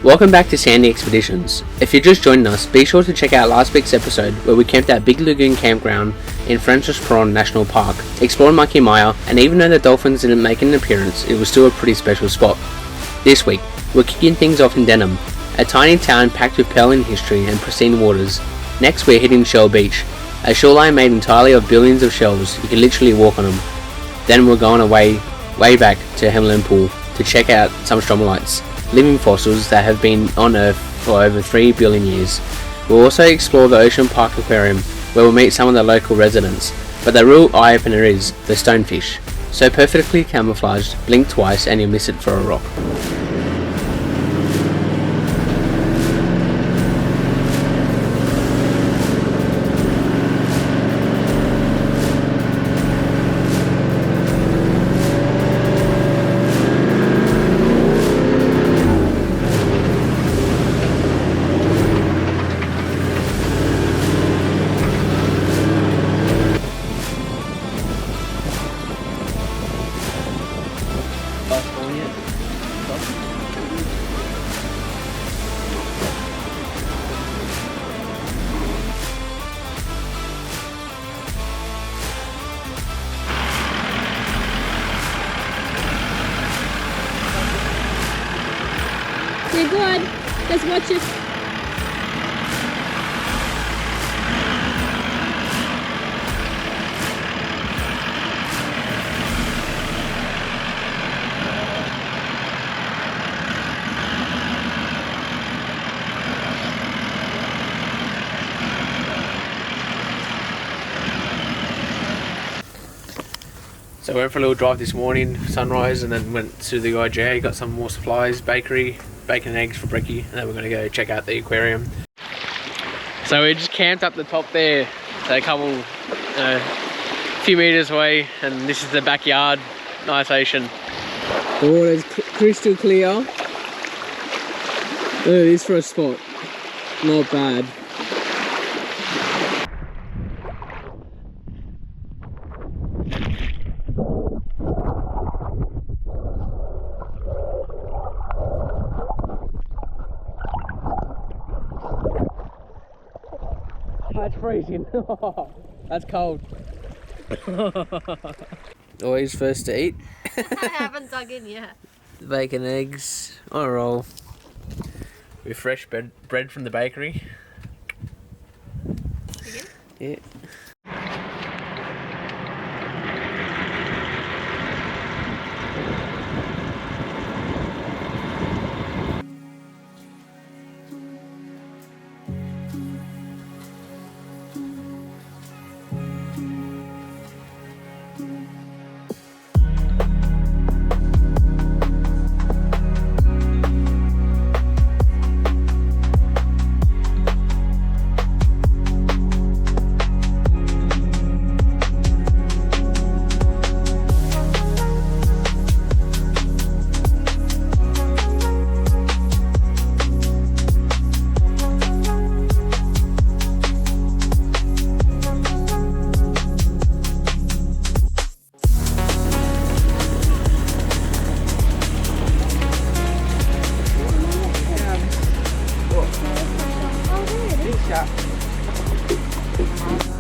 Welcome back to Sandy Expeditions. If you're just joining us, be sure to check out last week's episode where we camped at Big Lagoon Campground in Francis Peron National Park, explored Monkey Mire, and even though the dolphins didn't make an appearance, it was still a pretty special spot. This week, we're kicking things off in Denham, a tiny town packed with pearling history and pristine waters. Next, we're hitting Shell Beach, a shoreline made entirely of billions of shells. You can literally walk on them. Then we're going away, way back to Hamelin Pool to check out some Stromatolites, living fossils that have been on Earth for over 3 billion years. We'll also explore the Ocean Park Aquarium, where we'll meet some of the local residents. But the real eye-opener is the stonefish. So perfectly camouflaged, blink twice and you'll miss it for a rock. You're good. Let's watch it. So we went for a little drive this morning, sunrise, and then went to the IGA, got some more supplies, bakery, bacon and eggs for brekkie, and then we're going to go check out the aquarium. So we just camped up the top there, so a few metres away, and this is the backyard. Nice ocean. The water's crystal clear. Look at this for a spot. Not bad. It's freezing. That's cold. Always first to eat. I haven't dug in yet. Bacon, eggs on a roll with fresh bread from the bakery. Yeah.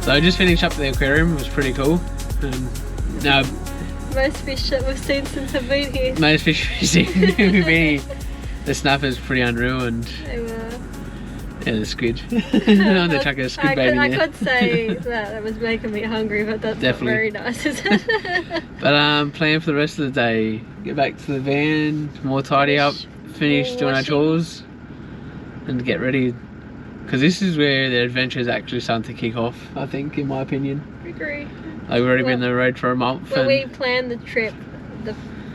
So I just finished up the aquarium. It was pretty cool. Now, most fish that we've seen since I've been here. Most fish we've seen since we've been here. The snapper's pretty unreal, and They were. yeah, the squid. They chuck a squid baby I there. could say that was making me hungry, but that's Definitely. not very nice, is it? But plan for the rest of the day. Get back to the van, more tidy up, finish doing our washing. chores, and get ready. Because this is where the adventure is actually starting to kick off, I think, in my opinion. Agree. Like, we've already been on the road for a month. When And we planned the trip,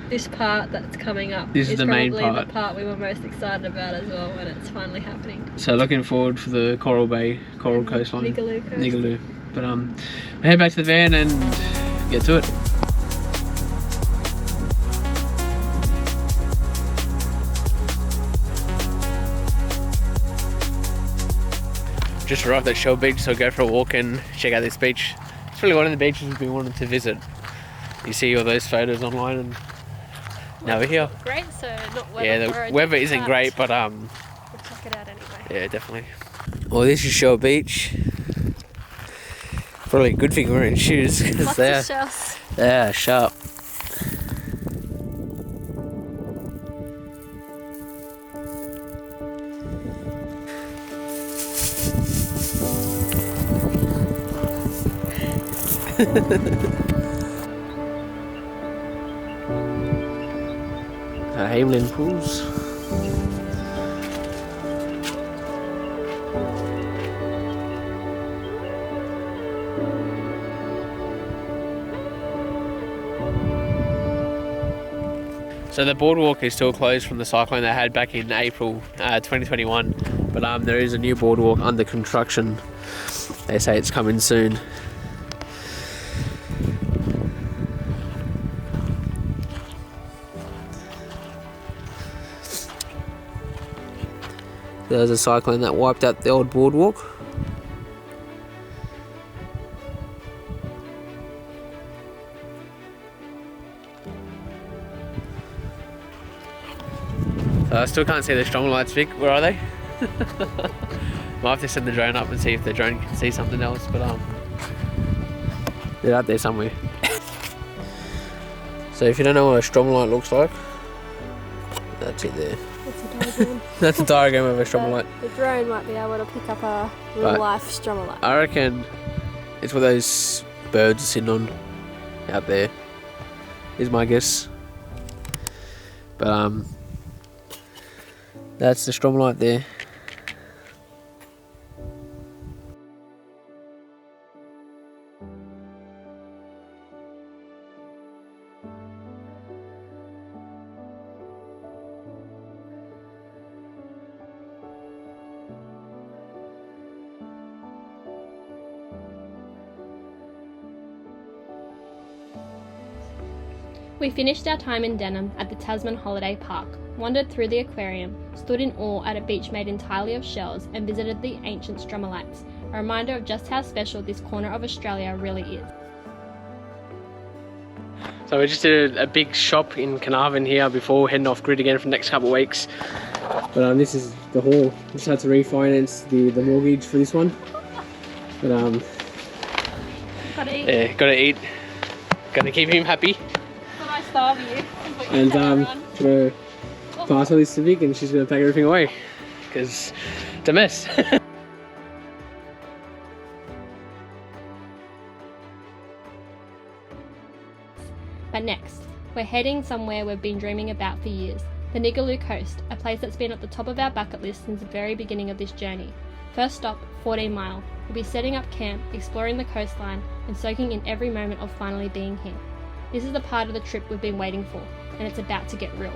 this part that's coming up This is the main probably part. the part we were most excited about as well when it's finally happening. So looking forward for the Coral Coastline. Ningaloo Coast. Ningaloo. But we'll head back to the van and get to it. Just arrived at Shell Beach, so go for a walk and check out this beach. It's really one of the beaches we've been wanting to visit. You see all those photos online, and Now we're here. Great, so not weather. Yeah, the weather isn't great, but we'll check it out anyway. yeah, definitely. Well, this is Shore Beach. Probably a good thing we're wearing shoes because Lots of shells. they are sharp. Hamelin Pools. So the boardwalk is still closed from the cyclone they had back in April 2021, but there is a new boardwalk under construction. They say it's coming soon. There's a cyclone that wiped out the old boardwalk. So I still can't see the Stromatolites, Vic. Where are they? Might have to send the drone up and see if the drone can see something else, but they're out there somewhere. So if you don't know what a Stromatolite looks like, that's it there. It's a diagram. That's a diagram of a Stromatolite. The drone might be able to pick up a real life Stromatolite. I reckon it's what those birds are sitting on out there, is my guess. But that's the Stromatolite there. We finished our time in Denham at the Tasman Holiday Park, wandered through the aquarium, stood in awe at a beach made entirely of shells, and visited the ancient Stromatolites, a reminder of just how special this corner of Australia really is. So we just did a big shop in Carnarvon here before heading off grid again for the next couple of weeks. But this is the haul. Just had to refinance the mortgage for this one. But Gotta eat. yeah, gotta eat. Gotta keep him happy. But I starve you. And gonna pass all this to Vic and she's gonna pack everything away because it's a mess. But next, we're heading somewhere we've been dreaming about for years, the Ningaloo Coast, a place that's been at the top of our bucket list since the very beginning of this journey. First stop, 14 Mile. We'll be setting up camp, exploring the coastline, and soaking in every moment of finally being here. This is the part of the trip we've been waiting for, and it's about to get real.